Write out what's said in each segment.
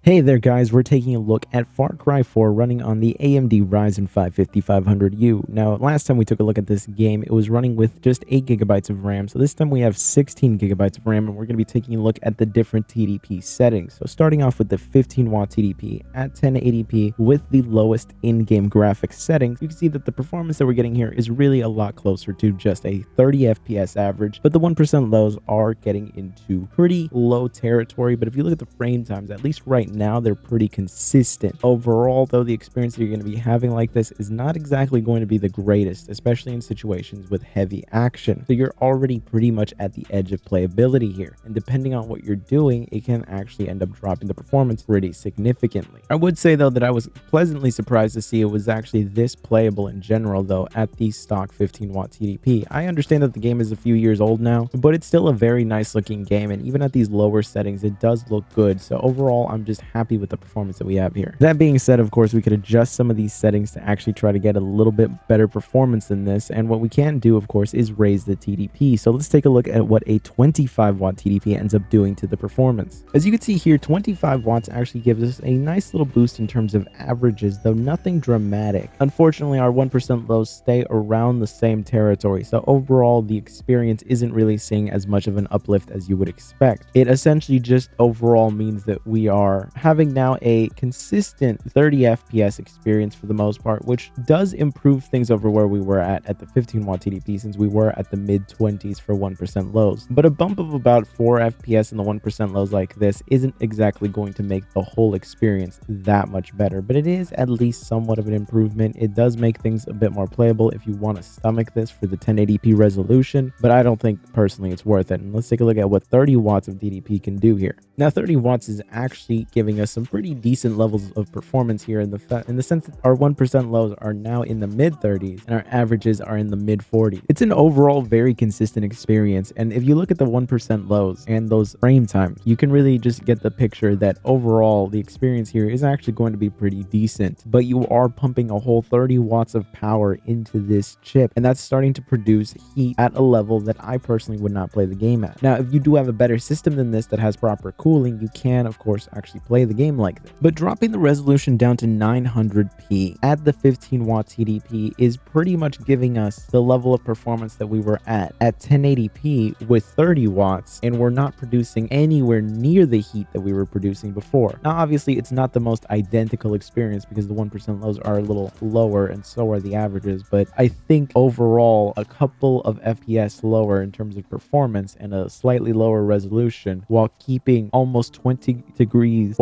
Hey there guys, we're taking a look at Far Cry 4 running on the AMD Ryzen 550-500U. Now, last time we took a look at this game, it was running with just 8 gigabytes of RAM. So this time we have 16 gigabytes of RAM, and we're going to be taking a look at the different TDP settings. So starting off with the 15-watt TDP at 1080p with the lowest in-game graphics settings, you can see that the performance that we're getting here is really a lot closer to just a 30 FPS average, but the 1% lows are getting into pretty low territory. But if you look at the frame times, at least right now they're pretty consistent. Overall, though, the experience that you're going to be having like this is not exactly going to be the greatest, especially in situations with heavy action. So you're already pretty much at the edge of playability here, and depending on what you're doing, it can actually end up dropping the performance pretty significantly. I would say though that I was pleasantly surprised to see it was actually this playable in general though at the stock 15-watt TDP. I understand that the game is a few years old now, but it's still a very nice looking game, and even at these lower settings it does look good. So overall, I'm just happy with the performance that we have here. That being said, of course, we could adjust some of these settings to actually try to get a little bit better performance than this, and what we can do, of course, is raise the TDP. So let's take a look at what a 25-watt TDP ends up doing to the performance. As you can see here, 25 watts actually gives us a nice little boost in terms of averages, though nothing dramatic. Unfortunately, our 1% lows stay around the same territory, so overall the experience isn't really seeing as much of an uplift as you would expect. It essentially just overall means that we are having now a consistent 30 FPS experience for the most part, which does improve things over where we were at the 15-watt TDP, since we were at the mid-20s for 1% lows. But a bump of about 4 FPS in the 1% lows like this isn't exactly going to make the whole experience that much better, but it is at least somewhat of an improvement. It does make things a bit more playable if you want to stomach this for the 1080p resolution, but I don't think personally it's worth it. And let's take a look at what 30 watts of TDP can do here. Now, 30 watts is actually giving us some pretty decent levels of performance here in the sense that our 1% lows are now in the mid-30s and our averages are in the mid-40s. It's an overall very consistent experience, and if you look at the 1% lows and those frame times, you can really just get the picture that overall the experience here is actually going to be pretty decent. But you are pumping a whole 30 watts of power into this chip, and that's starting to produce heat at a level that I personally would not play the game at. Now, if you do have a better system than this that has proper cooling, you can of course actually play the game like this. But dropping the resolution down to 900p at the 15-watt TDP is pretty much giving us the level of performance that we were at 1080p with 30 watts, and we're not producing anywhere near the heat that we were producing before. Now, obviously, it's not the most identical experience because the 1% lows are a little lower and so are the averages, but I think overall a couple of FPS lower in terms of performance and a slightly lower resolution while keeping almost 20 degrees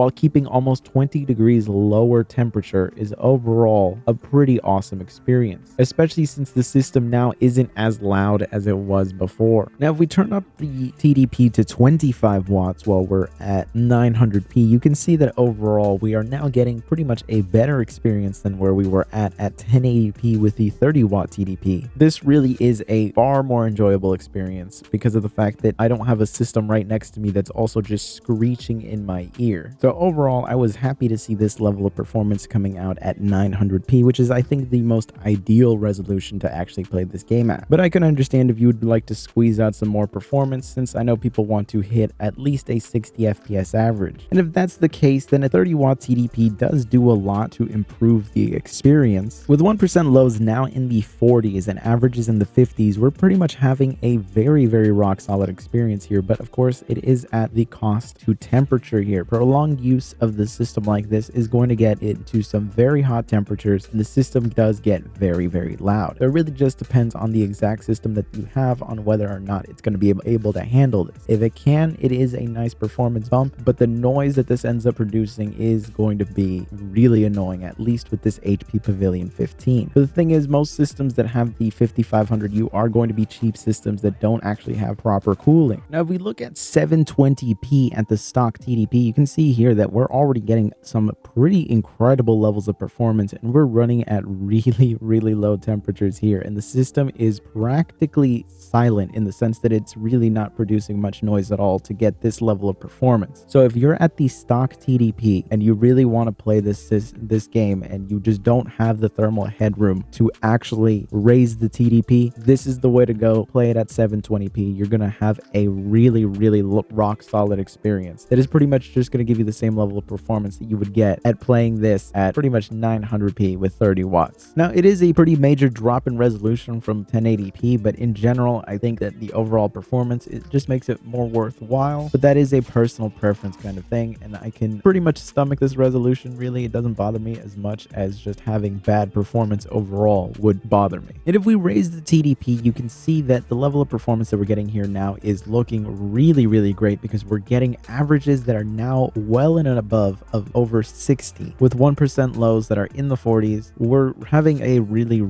lower temperature is overall a pretty awesome experience, especially since the system now isn't as loud as it was before. Now, if we turn up the TDP to 25 watts while we're at 900p, you can see that overall we are now getting pretty much a better experience than where we were at 1080p with the 30-watt TDP. This really is a far more enjoyable experience because of the fact that I don't have a system right next to me that's also just screeching in my ear. So overall, I was happy to see this level of performance coming out at 900p, which is, I think, the most ideal resolution to actually play this game at. But I can understand if you would like to squeeze out some more performance, since I know people want to hit at least a 60 FPS average. And if that's the case, then a 30-watt TDP does do a lot to improve the experience. With 1% lows now in the 40s and averages in the 50s, we're pretty much having a very, very rock solid experience here. But of course, it is at the cost to temperature here. Prolonged use of the system like this is going to get into some very hot temperatures, and the system does get very, very loud. It really just depends on the exact system that you have on whether or not it's going to be able to handle this. If it can, it is a nice performance bump, but the noise that this ends up producing is going to be really annoying, at least with this HP Pavilion 15. But the thing is, most systems that have the 5500U are going to be cheap systems that don't actually have proper cooling. Now, if we look at 720p at the stock TDP, you can see here that we're already getting some pretty incredible levels of performance, and we're running at really, really low temperatures here, and the system is practically silent in the sense that it's really not producing much noise at all to get this level of performance. So if you're at the stock TDP and you really want to play this game and you just don't have the thermal headroom to actually raise the TDP, this is the way to go. Play it at 720p. You're gonna have a really, really rock solid experience that is pretty much just going to give you the same level of performance that you would get at playing this at pretty much 900p with 30 watts. Now, it is a pretty major drop in resolution from 1080p, but in general, I think that the overall performance, it just makes it more worthwhile. But that is a personal preference kind of thing, and I can pretty much stomach this resolution. Really, it doesn't bother me as much as just having bad performance overall would bother me. And if we raise the TDP, you can see that the level of performance that we're getting here now is looking really great, because we're getting averages that are now well in and above of over 60 with 1% lows that are in the 40s. We're having a really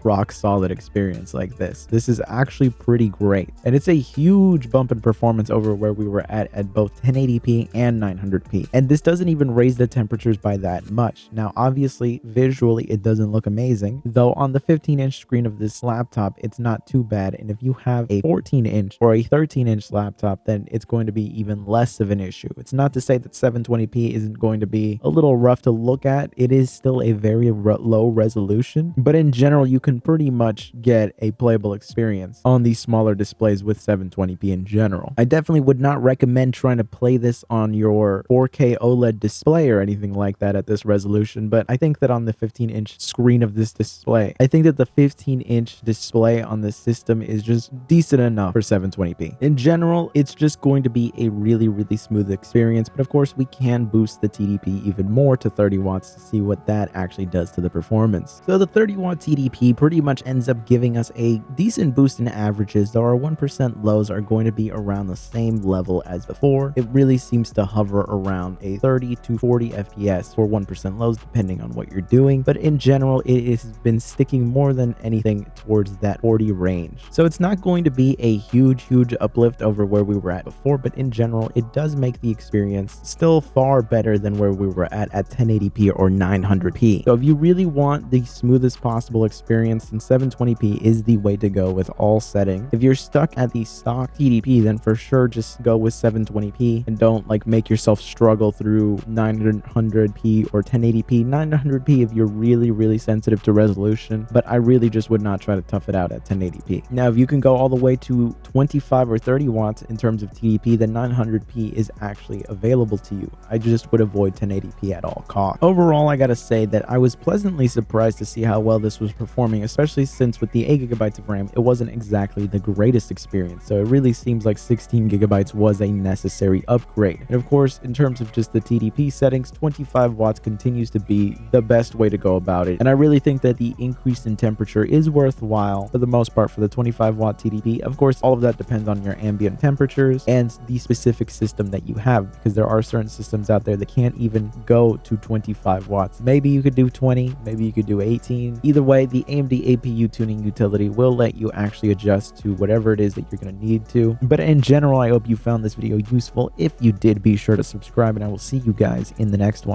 rock solid experience like this. This is actually pretty great, and it's a huge bump in performance over where we were at both 1080p and 900p. And this doesn't even raise the temperatures by that much. Now, obviously, visually, it doesn't look amazing, though on the 15-inch screen of this laptop, it's not too bad. And if you have a 14-inch or a 13-inch laptop, then it's going to be even less of an issue. It's not to say that 720p isn't going to be a little rough to look at. It is still a very low resolution, but in general, you can pretty much get a playable experience on these smaller displays with 720p in general. I definitely would not recommend trying to play this on your 4K OLED display or anything like that at this resolution, but I think that on the 15-inch screen of this display, I think that the 15-inch display on this system is just decent enough for 720p. In general, it's just going to be a really smooth experience, but of course, we can boost the TDP even more to 30 watts to see what that actually does to the performance. So the 30 watt TDP pretty much ends up giving us a decent boost in averages, though our 1% lows are going to be around the same level as before. It really seems to hover around a 30 to 40 FPS for 1% lows, depending on what you're doing, but in general, it has been sticking more than anything towards that 40 range. So it's not going to be a huge uplift over where we were at before, but in general, it does make the experience still far better than where we were at 1080p or 900p. So if you really want the smoothest possible experience, then 720p is the way to go with all settings. If you're stuck at the stock TDP, then for sure just go with 720p and don't like make yourself struggle through 900p or 1080p. 900p if you're really sensitive to resolution, but I really just would not try to tough it out at 1080p. Now, if you can go all the way to 25 or 30 watts in terms of TDP, then 900p is actually available to you. I just would avoid 1080p at all costs. Overall, I gotta say that I was pleasantly surprised to see how well this was performing, especially since with the 8GB of RAM, it wasn't exactly the greatest experience. So it really seems like 16GB was a necessary upgrade. And of course, in terms of just the TDP settings, 25 watts continues to be the best way to go about it. And I really think that the increase in temperature is worthwhile for the most part for the 25 watt TDP. Of course, all of that depends on your ambient temperatures and the specific system that you have, because there are certain systems out there that can't even go to 25 watts. Maybe you could do 20, maybe you could do 18. Either way, the AMD APU tuning utility will let you actually adjust to whatever it is that you're going to need to. But in general, I hope you found this video useful. If you did, be sure to subscribe, and I will see you guys in the next one.